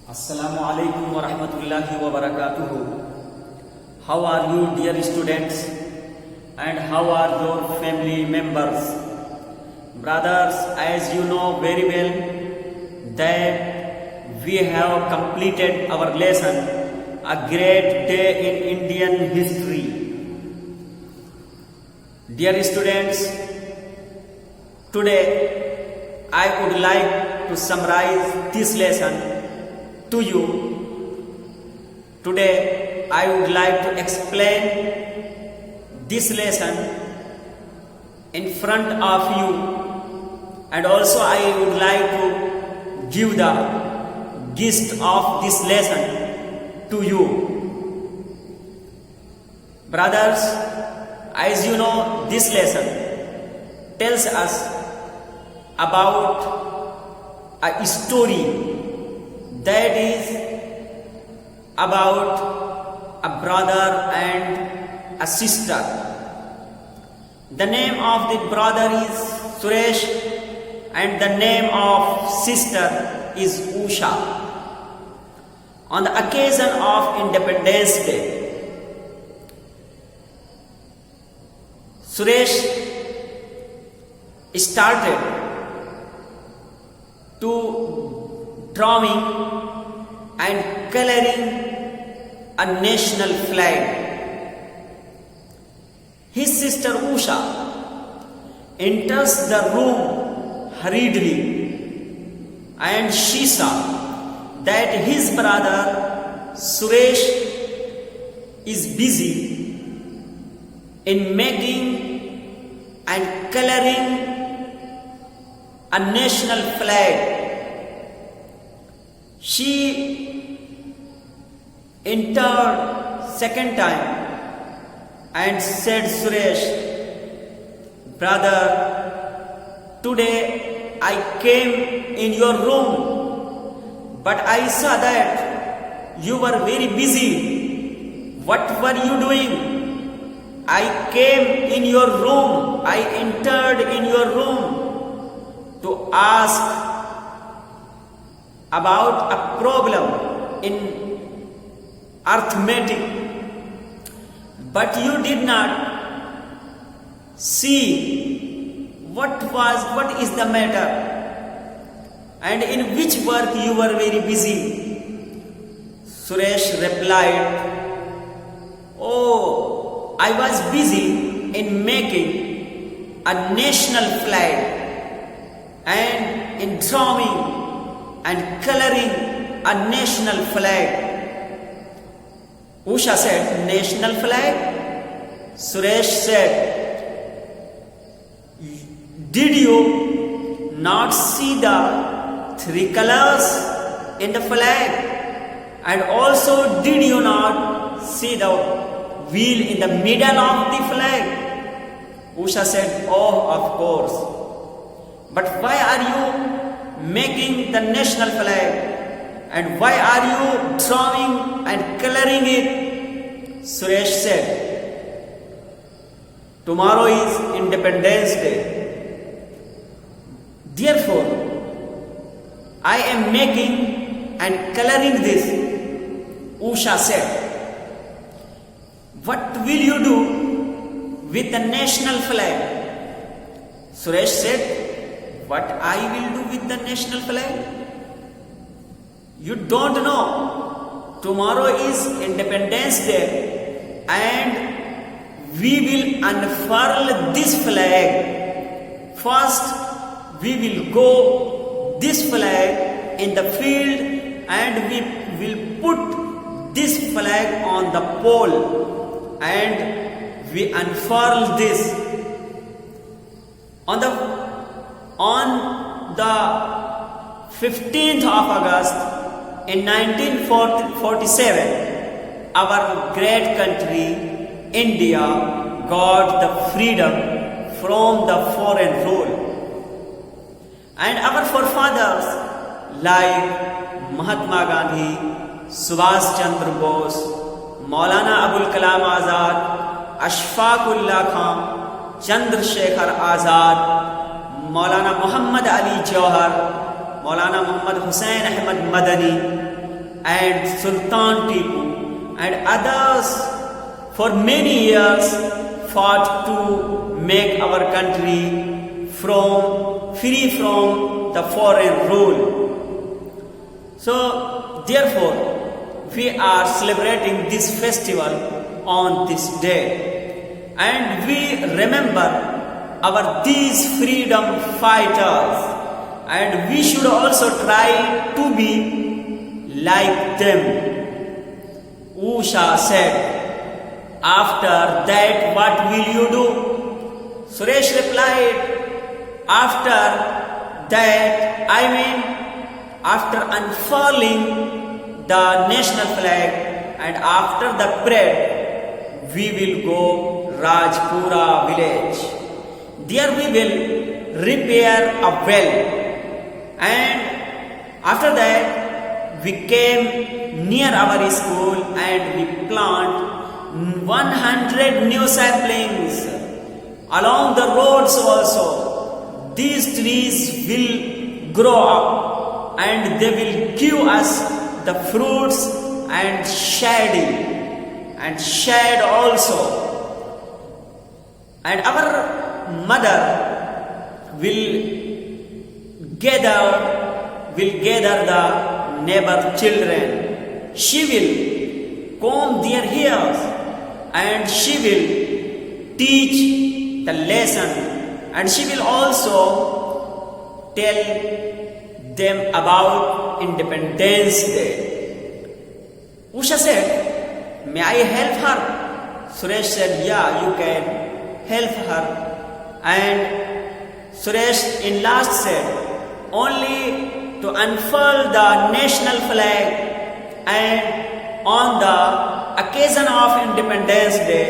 Assalamu alaikum wa rahmatullahi wa barakatuhu. How are you, dear students, and how are your family members? Brothers, as you know very well that we have completed our lesson, a great day in Indian history. Dear students, today I would like to summarize this lesson to you. Today I would like to explain this lesson in front of you, and also I would like to give the gist of this lesson to you. Brothers, as you know, this lesson tells us about a story that is about a brother and a sister. The name of the brother is Suresh and the name of sister is Usha. On the occasion of Independence Day, Suresh started to drawing and coloring a national flag. His sister Usha enters the room hurriedly, and she saw that his brother Suresh is busy in making and coloring a national flag. She entered second time and said, Suresh, brother, today I came in your room, but I saw that you were very busy. What were you doing? I came in your room, I entered in your room to ask about a problem in arithmetic, but you did not see what is the matter and in which work you were very busy. Suresh replied, oh, I was busy in making a national flag and in drawing and coloring a national flag. Usha said, national flag? Suresh said, did you not see the three colors in the flag? And also, did you not see the wheel in the middle of the flag? Usha said, oh, of course. But why are you making the national flag, and why are you drawing and coloring it? Suresh said, tomorrow is Independence Day. Therefore, I am making and coloring this. Usha said, what will you do with the national flag? Suresh said, what I will do with the national flag? You don't know. Tomorrow is Independence Day and we will unfurl this flag. First, we will go this flag in the field and we will put this flag on the pole and we unfurl this. On the 15th of August in 1947, our great country, India, got the freedom from the foreign rule. And our forefathers like Mahatma Gandhi, Subhash Chandra Bose, Maulana Abul Kalam Azad, Ashfaqullah Khan, Chandrasekhar Azad, Maulana Muhammad Ali Jawhar, Maulana Muhammad Hussain Ahmad Madani, and Sultan Tipu and others for many years fought to make our country free from the foreign rule. So therefore we are celebrating this festival on this day, and we remember these freedom fighters, and we should also try to be like them. Usha said, "After that, what will you do?" Suresh replied, "After that, after unfurling the national flag and after the parade, we will go Rajpura village. There we will repair a well, and after that we came near our school and we plant 100 new saplings along the roads also. These trees will grow up and they will give us the fruits and shade also. And our mother will gather the neighbor children. She will comb their hairs and she will teach the lesson, and she will also tell them about Independence Day. Usha said, "May I help her?" Suresh said, "Yeah, you can help her." And Suresh in last said, "Only to unfurl the national flag, and on the occasion of Independence Day,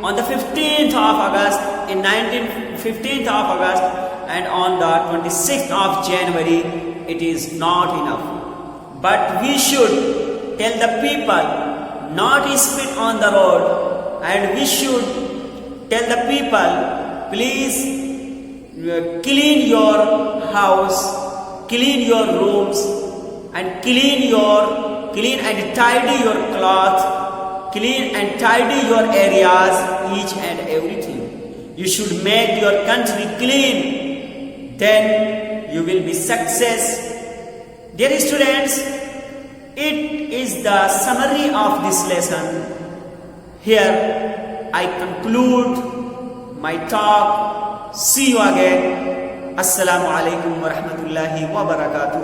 on the 15th of August, in 15th of August, and on the 26th of January, it is not enough. But we should tell the people not to spit on the road, and we should tell the people, please clean your house, clean your rooms, and clean and tidy your clothes, clean and tidy your areas, each and everything. You should make your country clean, then you will be success." Dear students, it is the summary of this lesson. Here I conclude my talk. See you again. Assalamu alaikum wa rahmatullahi wa barakatuh.